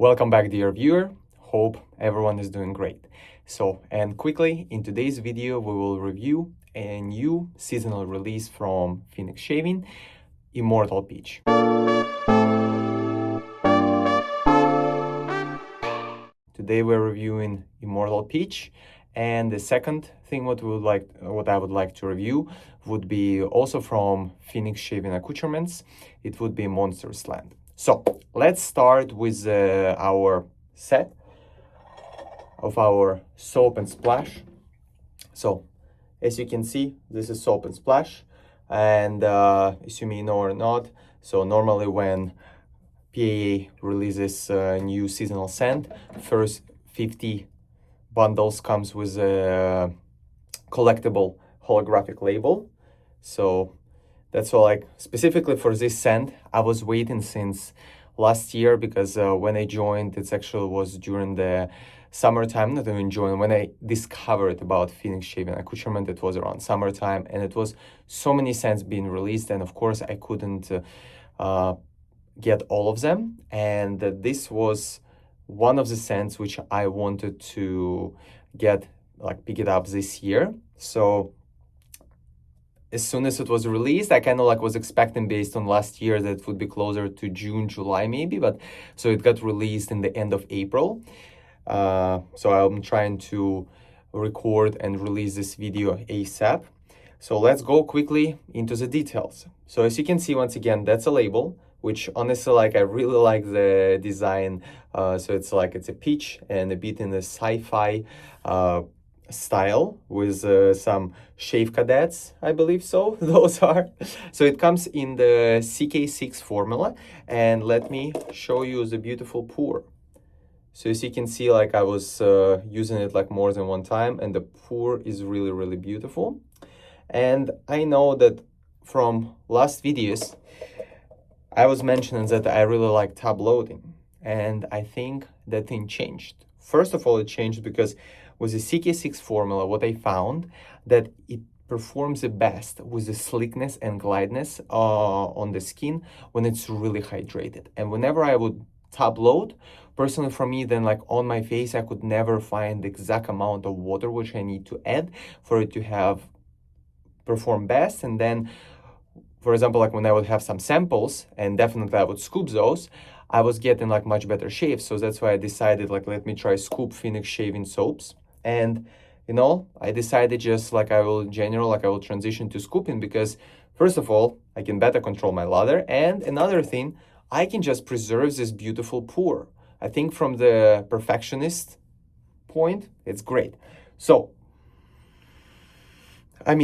Welcome back, dear viewer. Hope everyone is doing great. And quickly, in today's video, we will review a new seasonal release from Phoenix Shaving, Immortal Peach. Today we're reviewing Immortal Peach, and the second thing what I would like to review would be also from Phoenix Shaving Accoutrements. It would be Monster Slant. So let's start with our set of our soap and splash. So as you can see, this is soap and splash, and as you may know or not, so normally when PAA releases a new seasonal scent, first 50 bundles comes with a collectible holographic label. So that's all. Like specifically for this scent, I was waiting since last year because when I joined, it actually was during the summertime. Not even joined, when I discovered about Phoenix Shaving Accoutrement, it was around summertime, and it was so many scents being released, and of course I couldn't get all of them, and this was one of the scents which I wanted to pick it up this year. So as soon as it was released, I kind of was expecting, based on last year, that it would be closer to June, July maybe, but so it got released in the end of April. So I'm trying to record and release this video ASAP. So let's go quickly into the details. So as you can see, once again, that's a label, which honestly, I really like the design. So it's a peach and a bit in the sci-fi style with some shave cadets, I believe so. Those are. So it comes in the CK6 formula, and let me show you the beautiful pour. So as you can see, I was using it more than one time, and the pour is really, really beautiful. And I know that from last videos, I was mentioning that I really like tab loading, and I think that thing changed. First of all, it changed because with the CK6 formula, what I found that it performs the best with the slickness and glideness on the skin when it's really hydrated. And whenever I would tab load, personally for me, then on my face, I could never find the exact amount of water which I need to add for it to have perform best. And then, for example, when I would have some samples, and definitely I would scoop those, I was getting much better shave. So that's why I decided let me try scoop Phoenix shaving soaps. And I decided just I will transition to scooping, because first of all, I can better control my lather, and another thing, I can just preserve this beautiful pour. I think from the perfectionist point, it's great. So I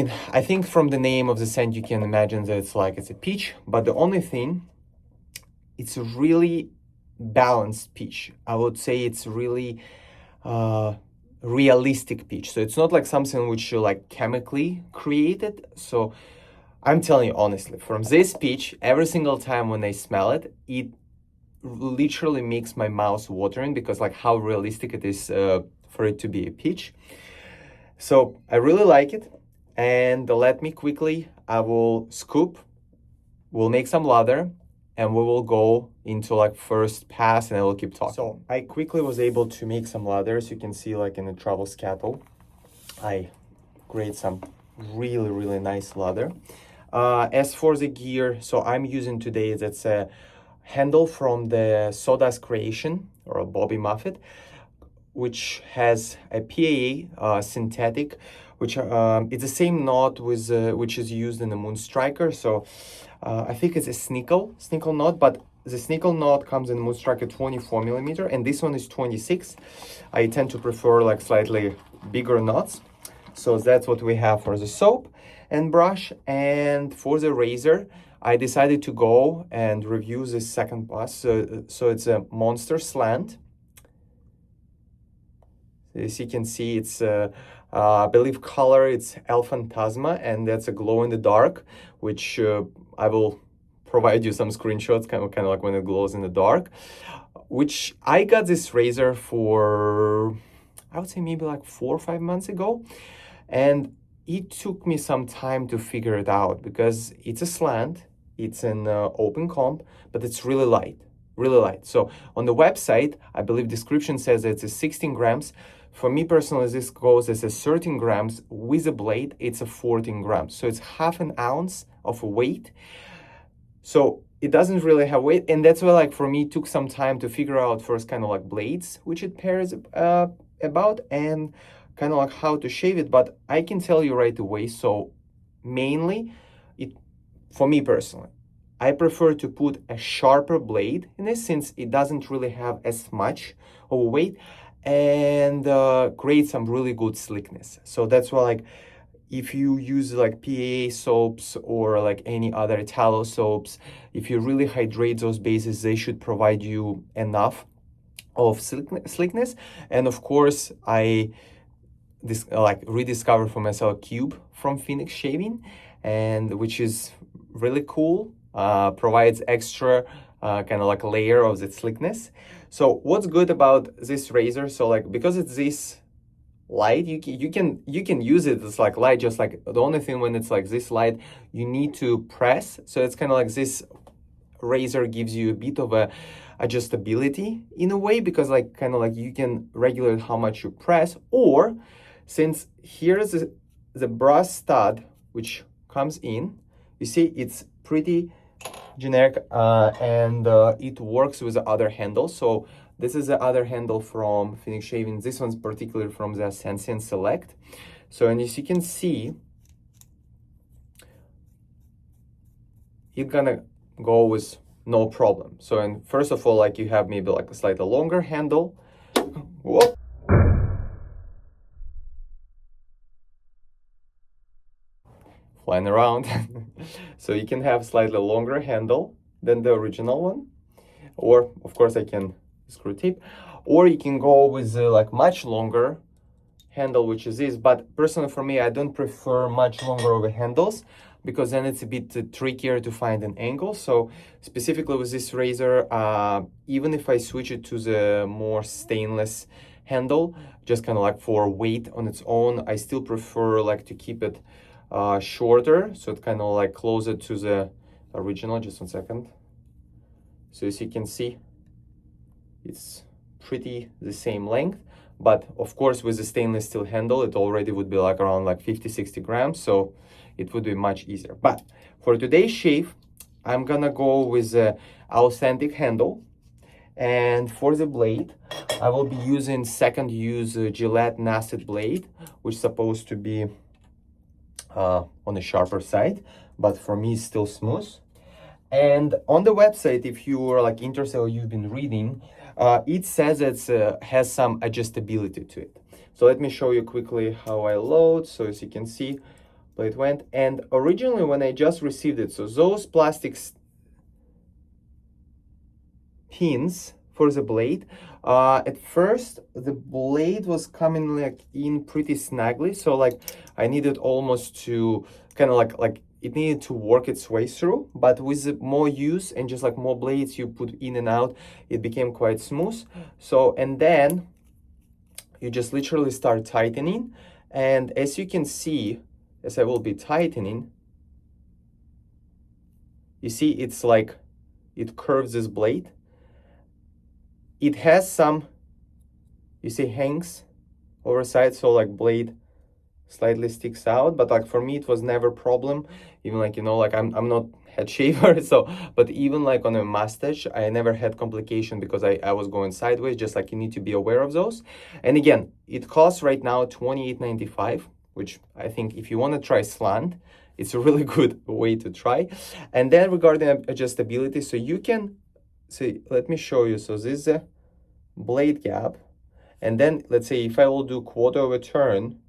think from the name of the scent, you can imagine that it's a peach, but the only thing, it's a really balanced peach. I would say it's really realistic peach. So it's not something which you chemically created. So I'm telling you honestly, from this peach, every single time when I smell it, it literally makes my mouth watering, because how realistic it is for it to be a peach. So I really like it. And let me quickly, I will scoop, we'll make some lather, and we will go into first pass, and I will keep talking. So I quickly was able to make some lather. As you can see, in the travel scuttle, I create some really, really nice lather. As for the gear, so I'm using today, that's a handle from the Sawdust Creation, or a Bobby Muffet, which has a PAA synthetic, which it's the same knot with which is used in the Moon Striker. So I think it's a snickle knot, but the snickle knot comes in the Moon Striker 24mm, and this one is 26. I tend to prefer slightly bigger knots. So that's what we have for the soap and brush. And for the razor, I decided to go and review this second pass. So it's a Monster Slant. As you can see, it's I believe color, it's El Fantasma, and that's a glow in the dark, which I will provide you some screenshots, kind of when it glows in the dark. Which I got this razor for, I would say maybe 4 or 5 months ago, and it took me some time to figure it out, because it's a slant, it's an open comb, but it's really light. really light. So on the website, I believe description says it's a 16 grams. For me personally, this goes as a 13 grams. With a blade, it's a 14 grams. So it's half an ounce of weight. So it doesn't really have weight. And that's why, like, for me, it took some time to figure out first kind of like blades, which it pairs about, and kind of like how to shave it. But I can tell you right away. So mainly, for me personally, I prefer to put a sharper blade in this, since it doesn't really have as much of weight, and create some really good slickness. So that's why, like, if you use like PAA soaps or like any other tallow soaps, if you really hydrate those bases, they should provide you enough of slickness. And of course, I rediscovered for myself Cube from Phoenix Shaving, and which is really cool. Provides extra kind of like layer of the slickness. So what's good about this razor? So like, because it's this light, you can use it as like light, just like the only thing when it's like this light, you need to press. So it's kind of like this razor gives you a bit of a adjustability in a way, because like kind of like you can regulate how much you press, or since here's the brass stud which comes in, you see it's pretty generic, and it works with the other handles. So this is the other handle from Phoenix Shaving. This one's particularly from the Sensient Select. So, and as you can see, it's gonna go with no problem. So, and first of all, like, you have maybe like a slightly longer handle. Whoa. Flying around. So you can have slightly longer handle than the original one, or of course I can screw tip, or you can go with like much longer handle, which is this. But personally for me, I don't prefer much longer over handles, because then it's a bit trickier to find an angle. So specifically with this razor, even if I switch it to the more stainless handle, just kind of like for weight on its own, I still prefer like to keep it shorter, so it's kind of like closer to the original. Just 1 second. So as you can see, it's pretty the same length, but of course with the stainless steel handle, it already would be like around like 50-60 grams, so it would be much easier. But for today's shave, I'm gonna go with the authentic handle, and for the blade, I will be using second use Gillette Nasset blade, which is supposed to be on the sharper side, but for me it's still smooth. And on the website, if you are like interested or you've been reading, it says it has some adjustability to it. So let me show you quickly how I load. So as you can see, blade went, and originally when I just received it, so those plastic pins for the blade, at first the blade was coming like in pretty snugly, so like I needed almost to kind of like it needed to work its way through. But with more use and just like more blades you put in and out, it became quite smooth. So, and then you just literally start tightening, and as you can see, as I will be tightening, you see it's like it curves this blade. It has some, you see, hangs over side, so like blade slightly sticks out, but like for me it was never a problem. Even like, you know, like I'm not head shaver, so, but even like on a mustache, I never had complication because I was going sideways. Just like you need to be aware of those. And again, it costs right now $28.95, which I think if you want to try slant, it's a really good way to try. And then regarding adjustability, so you can see, let me show you. So this is a blade gap, and then let's say if I will do quarter of a turn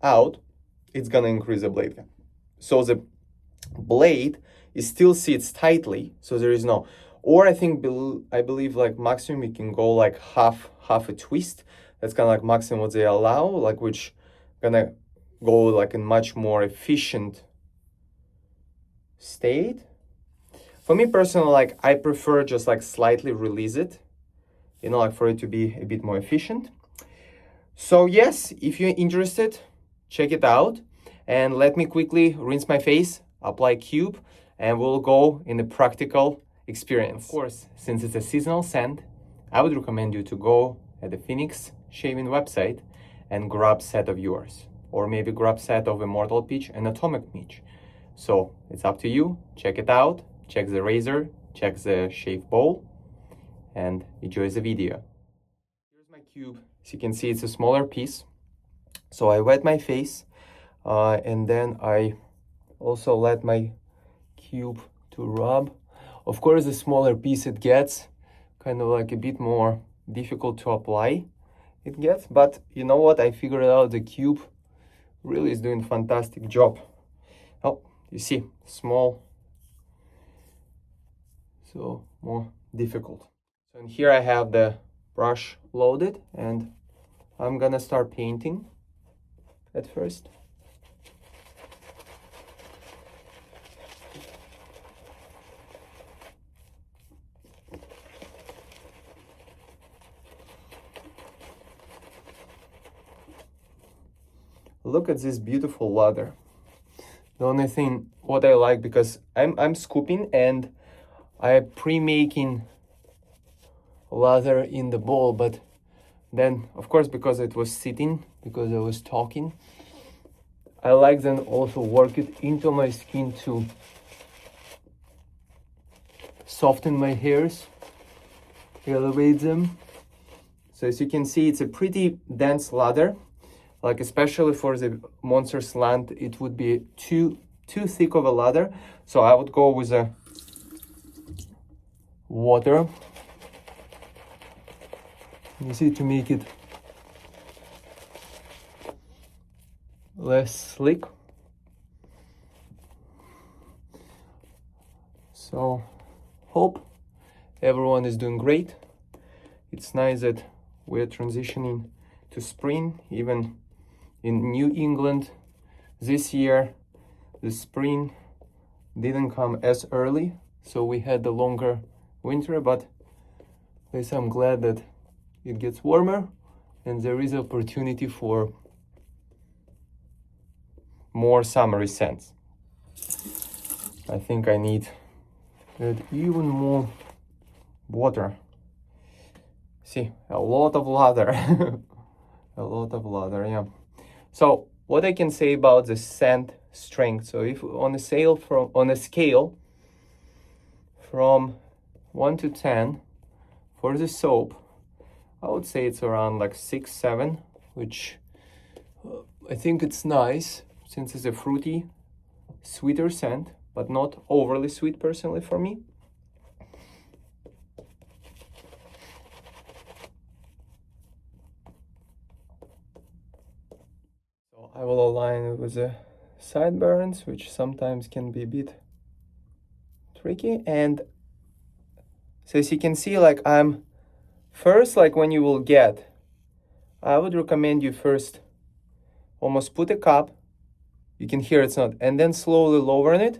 out, it's gonna increase the blade gap. So the blade is still sits tightly, so there is no, or I think I believe like maximum you can go like half a twist. That's kind of like maximum what they allow, like, which gonna go like in much more efficient state. For me personally, like I prefer just like slightly release it, you know, like for it to be a bit more efficient. So yes, if you're interested, check it out, and let me quickly rinse my face, apply Cube, and we'll go in the practical experience. Of course, since it's a seasonal scent, I would recommend you to go at the Phoenix Shaving website and grab set of yours, or maybe grab set of Immortal Peach and Atomic Peach. So it's up to you. Check it out, check the razor, check the shave bowl, and enjoy the video. Here's my cube. As you can see, it's a smaller piece. So I wet my face and then I also let my cube to rub. Of course, the smaller piece it gets, kind of like a bit more difficult to apply it gets, but you know what, I figured out the cube really is doing a fantastic job. Oh, you see, small, so more difficult. So in here I have the brush loaded and I'm gonna start painting at first. Look at this beautiful lather. The only thing what I like, because I'm scooping and I'm pre-making lather in the bowl, but then of course because it was sitting, because I was talking, I like then also work it into my skin to soften my hairs, elevate them. So as you can see, it's a pretty dense lather. Like especially for the Monster Slant, it would be too thick of a lather. So I would go with a water. You see, to make it less slick. So hope everyone is doing great. It's nice that we're transitioning to spring, even in New England this year. The spring didn't come as early, so we had the longer winter, but at least I'm glad that it gets warmer and there is opportunity for more summery scents. I think I need even more water. See, a lot of lather. A lot of lather, yeah. So what I can say about the scent strength, so if on a scale from 1 to 10 for the soap, I would say it's around like 6, 7, which I think it's nice since it's a fruity, sweeter scent, but not overly sweet personally for me. I will align it with the sideburns, which sometimes can be a bit tricky. And so as you can see, like I'm first, like when you will get, I would recommend you first almost put a cup, you can hear it's not, and then slowly lowering it.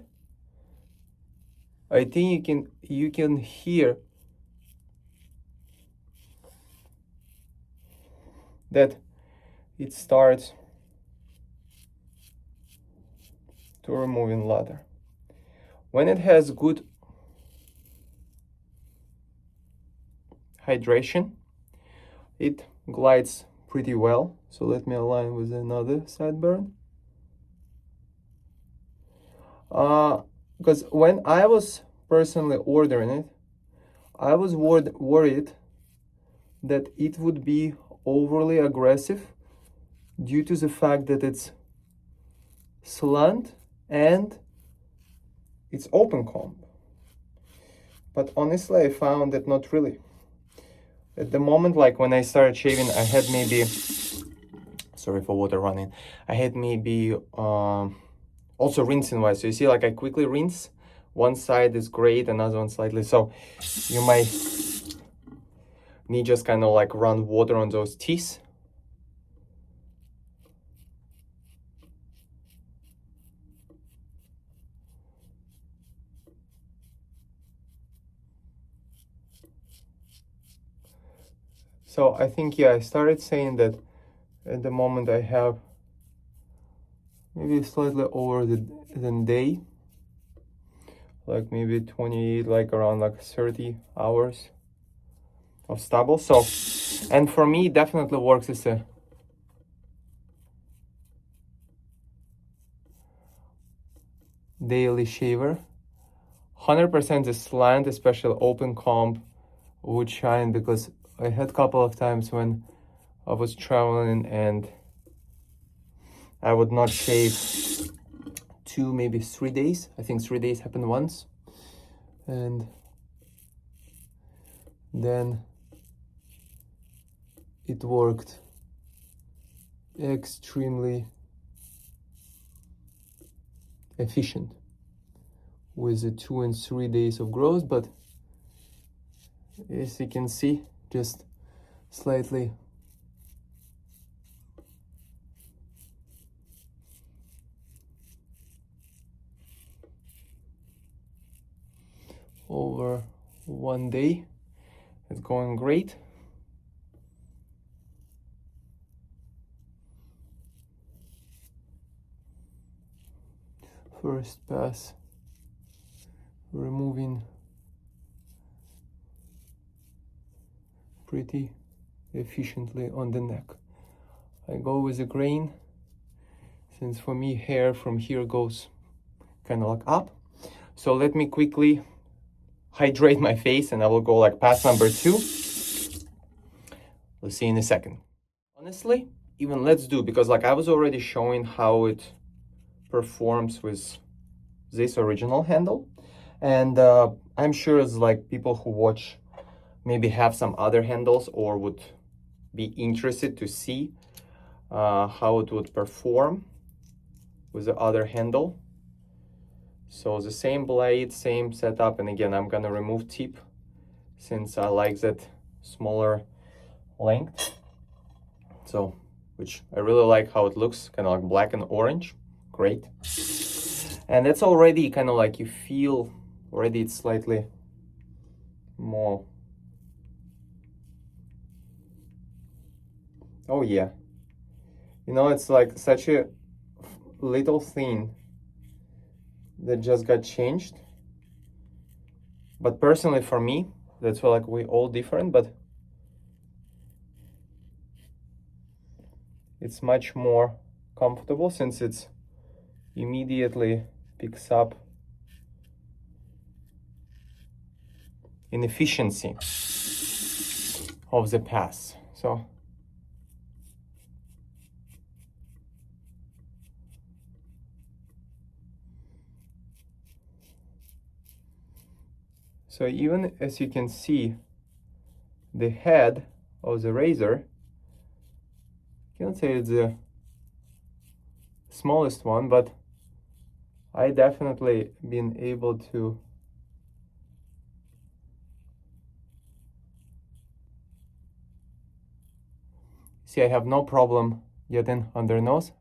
I think you can hear that it starts to removing lather. When it has good hydration, it glides pretty well. So let me align with another sideburn. Because when I was personally ordering it, I was worried that it would be overly aggressive due to the fact that it's slant and it's open comb. But honestly, I found that not really. At the moment, like when I started shaving, I had maybe, sorry for water running, I had maybe also rinsing wise. So you see, like I quickly rinse, one side is great, another one slightly. So you might need just kind of like run water on those teeth. So I think, yeah, I started saying that at the moment I have maybe slightly over than day. like maybe 28, like around like 30 hours of stubble. So, and for me, it definitely works as a daily shaver. 100% the slant, especially open comb, would shine, because I had a couple of times when I was traveling and I would not shave 2, maybe 3 days. I think 3 days happened once. And then it worked extremely efficient with the 2 and 3 days of growth. But as you can see, just slightly over 1 day. It's going great. First pass, removing pretty efficiently on the neck. I go with a grain, since for me hair from here goes kind of like up. So let me quickly hydrate my face and I will go like pass number 2. Let's see in a second. Honestly, even let's do, because like I was already showing how it performs with this original handle, and I'm sure it's like people who watch maybe have some other handles or would be interested to see how it would perform with the other handle. So the same blade, same setup, and again I'm gonna remove tip since I like that smaller length. So, which I really like how it looks, kind of like black and orange. Great. And it's already kind of like you feel already it's slightly more. Oh yeah. You know, it's like such a little thing that just got changed. But personally for me, that's why like we all different, but it's much more comfortable since it's immediately picks up in efficiency of the pass. So even as you can see, the head of the razor, I can't say it's the smallest one, but I definitely been able to see I have no problem getting under nose.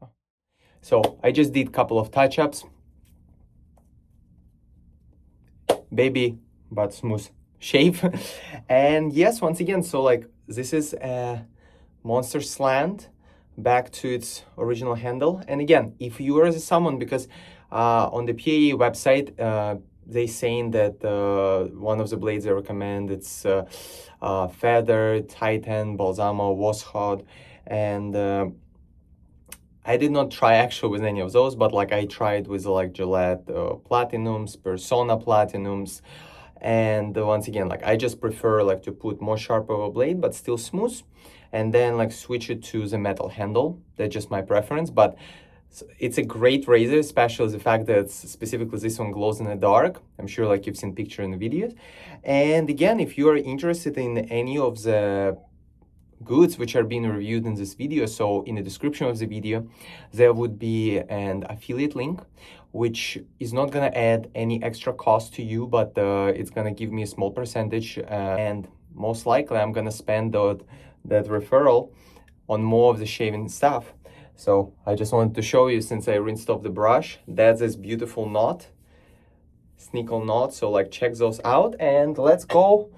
So I just did a couple of touch-ups. Baby but smooth shave. And yes, once again, so like this is a Monster Slant back to its original handle. And again, if you are someone, because on the PAA website they saying that one of the blades they recommend, it's Feather, Titan, Balsamo, Washhod, and I did not try actually with any of those, but like I tried with like Gillette Platinums, Persona Platinums, and once again, like I just prefer like to put more sharp of a blade but still smooth, and then like switch it to the metal handle. That's just my preference, but it's a great razor, especially the fact that specifically this one glows in the dark. I'm sure like you've seen picture in the videos. And again, if you are interested in any of the goods which are being reviewed in this video, so in the description of the video there would be an affiliate link which is not gonna add any extra cost to you, but it's gonna give me a small percentage, and most likely I'm gonna spend that referral on more of the shaving stuff. So I just wanted to show you, since I rinsed off the brush, that's this beautiful knot, sneakle knot. So like check those out, and let's go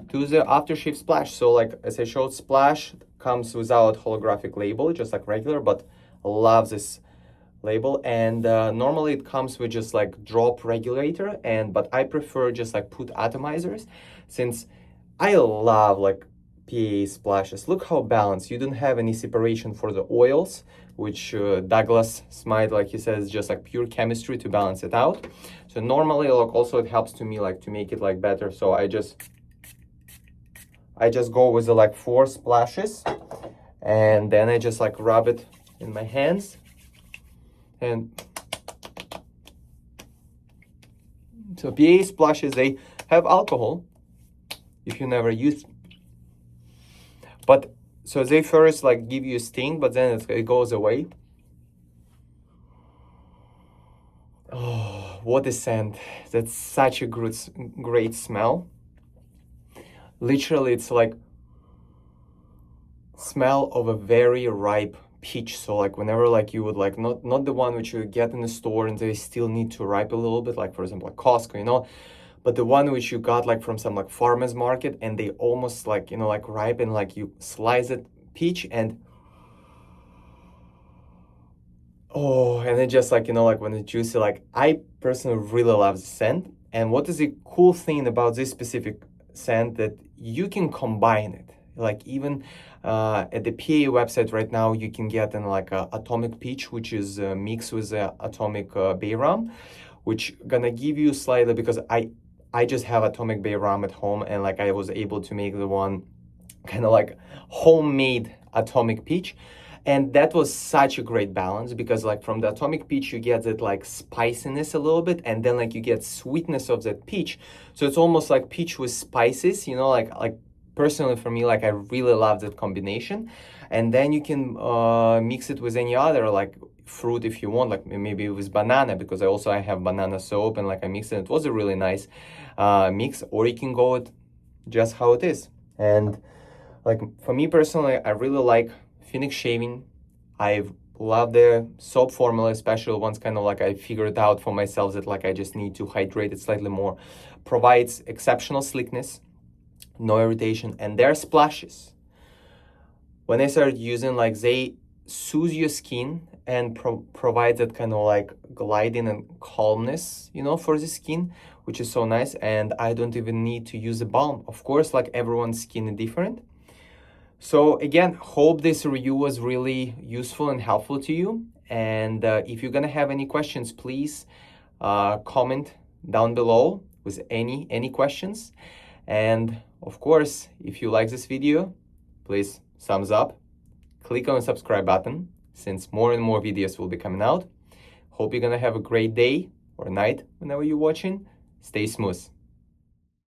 to the aftershave splash. So like as I showed, splash comes without holographic label, just like regular, but I love this label, and normally it comes with just like drop regulator, but I prefer just like put atomizers, since I love like PAA splashes. Look how balanced. You don't have any separation for the oils, which Douglas Smythe, like he says, just like pure chemistry to balance it out. So normally, like, also it helps to me like to make it like better. So I just go with the like 4 splashes, and then I just like rub it in my hands. And so PAA splashes, they have alcohol if you never use, but so they first like give you a sting, but then it goes away. Oh, what a scent. That's such a great smell. Literally, it's like smell of a very ripe peach. So like whenever like you would like not the one which you get in the store and they still need to ripe a little bit, like for example like Costco, you know, but the one which you got like from some like farmer's market, and they almost like, you know, like ripe, and like you slice it peach, and oh, and it just like, you know, like when it's juicy, like I personally really love the scent. And what is the cool thing about this specific scent, that you can combine it. Like even at the PAA website right now, you can get in like a Atomic Peach, which is mixed with Atomic Bay Rum, which gonna give you slightly, because I just have Atomic Bay Rum at home, and like I was able to make the one kind of like homemade Atomic Peach. And that was such a great balance, because like from the Atomic Peach, you get that like spiciness a little bit, and then like you get sweetness of that peach. So it's almost like peach with spices, you know, like personally for me, like I really love that combination. And then you can mix it with any other like fruit if you want, like maybe with banana, because I have banana soap, and like I mix it. It was a really nice mix. Or you can go with just how it is. And like for me personally, I really like Phoenix Shaving. I've loved their soap formula, especially once kind of like I figured out for myself that like I just need to hydrate it slightly more. Provides exceptional slickness, no irritation, and their splashes, when I started using, like they soothe your skin and provide that kind of like gliding and calmness, you know, for the skin, which is so nice. And I don't even need to use a balm. Of course, like everyone's skin is different. So again, hope this review was really useful and helpful to you. And if you're gonna have any questions, please comment down below with any questions. And of course, if you like this video, please thumbs up, click on the subscribe button, since more and more videos will be coming out. Hope you're gonna have a great day or night whenever you're watching. Stay smooth.